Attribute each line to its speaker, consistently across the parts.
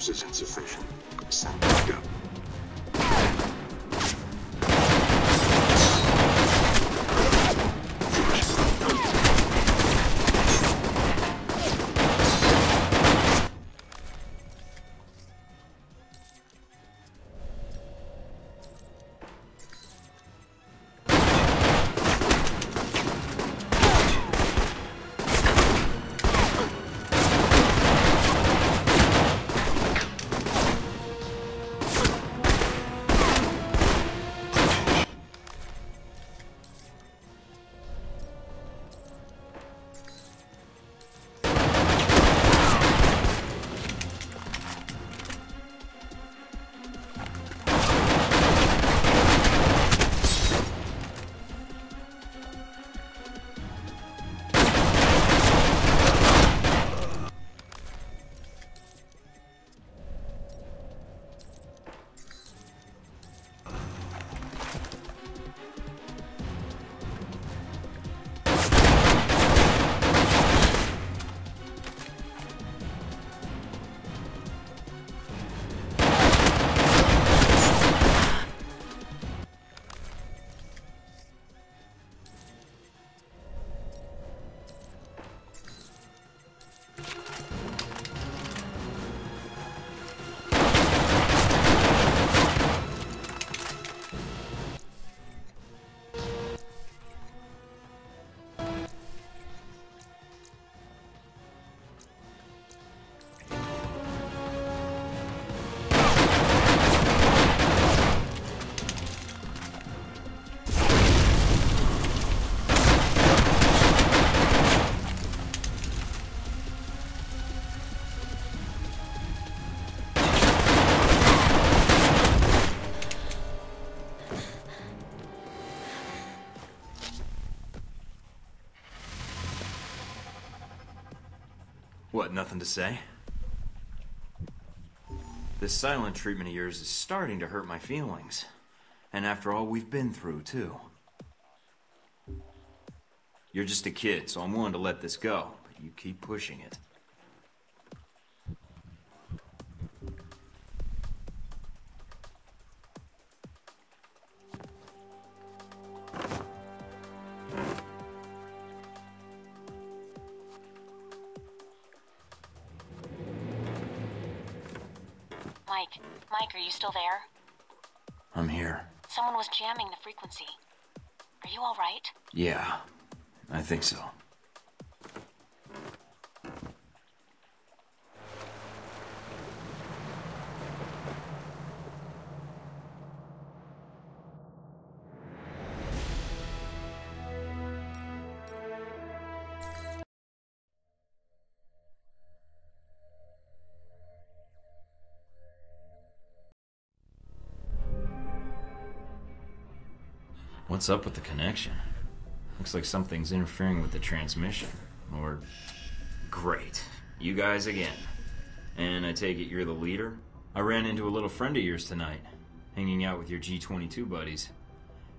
Speaker 1: This is insufficient. Send back up.
Speaker 2: What, nothing to say? This silent treatment of yours is starting to hurt my feelings. And after all we've been through, too. You're just a kid, so I'm willing to let this go, but you keep pushing it.
Speaker 3: Mike, are you still there?
Speaker 2: I'm here.
Speaker 3: Someone was jamming the frequency. Are you all right?
Speaker 2: Yeah, I think so. What's up with the connection? Looks like something's interfering with the transmission. Or... Great. You guys again. And I take it you're the leader? I ran into a little friend of yours tonight, hanging out with your G22 buddies.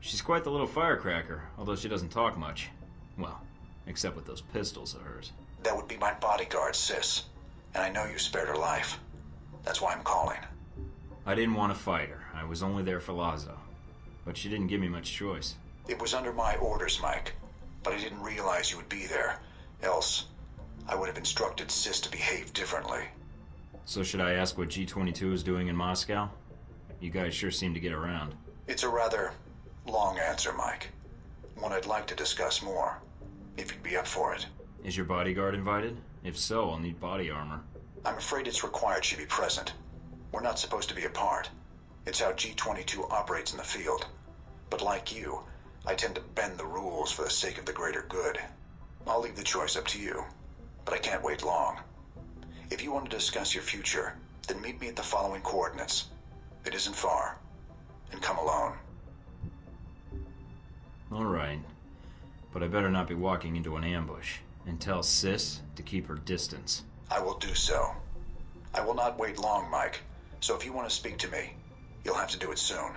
Speaker 2: She's quite the little firecracker, although she doesn't talk much. Well, except with those pistols of hers.
Speaker 4: That would be my bodyguard, Sis. And I know you spared her life. That's why I'm calling.
Speaker 2: I didn't want to fight her. I was only there for Lazo. But she didn't give me much choice.
Speaker 4: It was under my orders, Mike. But I didn't realize you would be there. Else, I would have instructed Sis to behave differently.
Speaker 2: So should I ask what G22 is doing in Moscow? You guys sure seem to get around.
Speaker 4: It's a rather long answer, Mike. One I'd like to discuss more, if you'd be up for it.
Speaker 2: Is your bodyguard invited? If so, I'll need body armor.
Speaker 4: I'm afraid it's required she be present. We're not supposed to be apart. It's how G22 operates in the field. But like you, I tend to bend the rules for the sake of the greater good. I'll leave the choice up to you, but I can't wait long. If you want to discuss your future, then meet me at the following coordinates. It isn't far. And come alone.
Speaker 2: All right. But I better not be walking into an ambush. And tell Sis to keep her distance.
Speaker 4: I will do so. I will not wait long, Mike. So if you want to speak to me, you'll have to do it soon.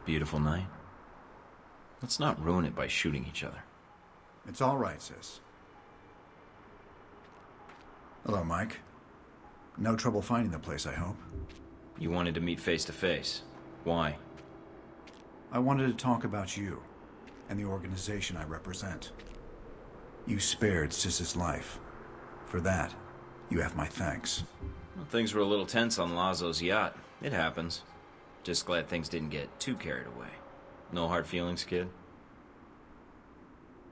Speaker 2: Beautiful night. Let's not ruin it by shooting each other.
Speaker 4: It's all right, sis. Hello, Mike. No trouble finding the place, I hope.
Speaker 2: You wanted to meet face to face. Why?
Speaker 4: I wanted to talk about you and the organization I represent. You spared Sis's life. For that, you have my thanks.
Speaker 2: Well, things were a little tense on Lazo's yacht. It happens. Just glad things didn't get too carried away. No hard feelings, kid?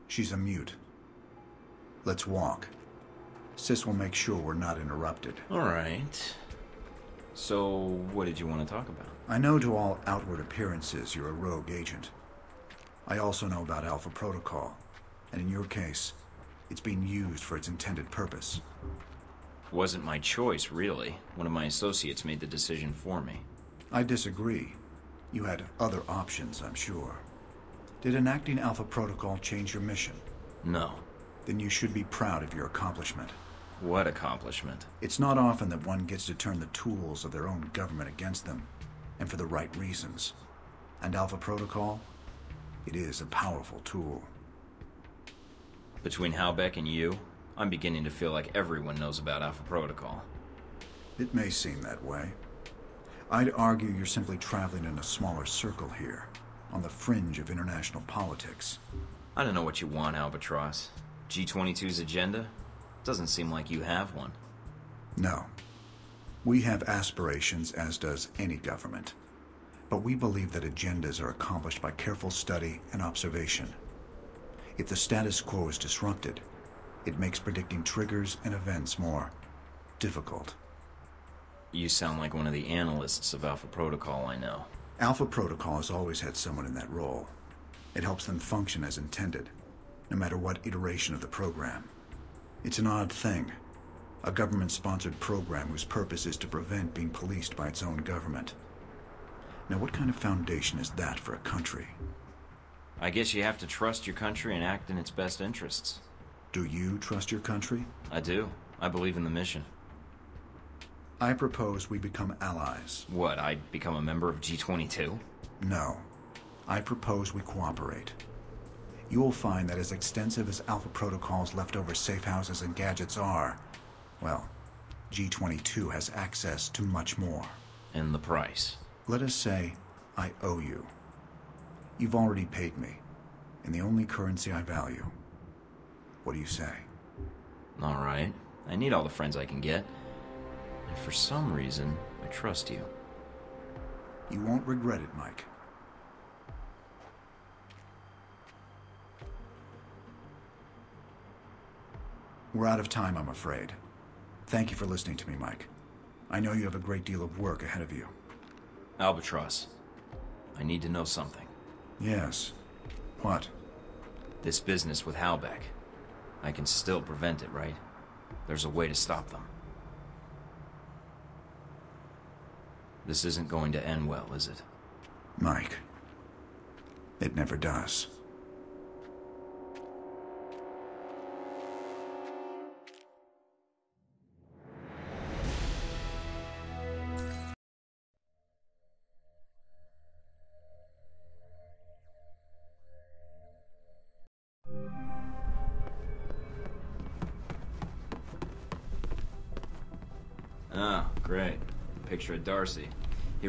Speaker 4: She's a mute. Let's walk. Sis will make sure we're not interrupted.
Speaker 2: All right. So, what did you want to talk about?
Speaker 4: I know to all outward appearances you're a rogue agent. I also know about Alpha Protocol, and in your case, it's being used for its intended purpose.
Speaker 2: Wasn't my choice, really. One of my associates made the decision for me.
Speaker 4: I disagree. You had other options, I'm sure. Did enacting Alpha Protocol change your mission?
Speaker 2: No.
Speaker 4: Then you should be proud of your accomplishment.
Speaker 2: What accomplishment?
Speaker 4: It's not often that one gets to turn the tools of their own government against them, and for the right reasons. And Alpha Protocol? It is a powerful tool.
Speaker 2: Between Halbeck and you, I'm beginning to feel like everyone knows about Alpha Protocol.
Speaker 4: It may seem that way. I'd argue you're simply traveling in a smaller circle here, on the fringe of international politics.
Speaker 2: I don't know what you want, Albatross. G22's agenda? Doesn't seem like you have one.
Speaker 4: No. We have aspirations, as does any government. But we believe that agendas are accomplished by careful study and observation. If the status quo is disrupted, it makes predicting triggers and events more difficult.
Speaker 2: You sound like one of the analysts of Alpha Protocol I know.
Speaker 4: Alpha Protocol has always had someone in that role. It helps them function as intended, no matter what iteration of the program. It's an odd thing. A government-sponsored program whose purpose is to prevent being policed by its own government. Now, what kind of foundation is that for a country?
Speaker 2: I guess you have to trust your country and act in its best interests.
Speaker 4: Do you trust your country?
Speaker 2: I do. I believe in the mission.
Speaker 4: I propose we become allies.
Speaker 2: What, I become a member of G22?
Speaker 4: No. I propose we cooperate. You will find that as extensive as Alpha Protocol's leftover safe houses and gadgets are, well, G22 has access to much more.
Speaker 2: And the price?
Speaker 4: Let us say I owe you. You've already paid me, in the only currency I value. What do you say?
Speaker 2: All right. I need all the friends I can get. And for some reason, I trust you.
Speaker 4: You won't regret it, Mike. We're out of time, I'm afraid. Thank you for listening to me, Mike. I know you have a great deal of work ahead of you.
Speaker 2: Albatross, I need to know something.
Speaker 4: Yes. What?
Speaker 2: This business with Halbeck. I can still prevent it, right? There's a way to stop them. This isn't going to end well, is it?
Speaker 4: Mike, it never does.
Speaker 2: Ah, great. Picture of Darcy. He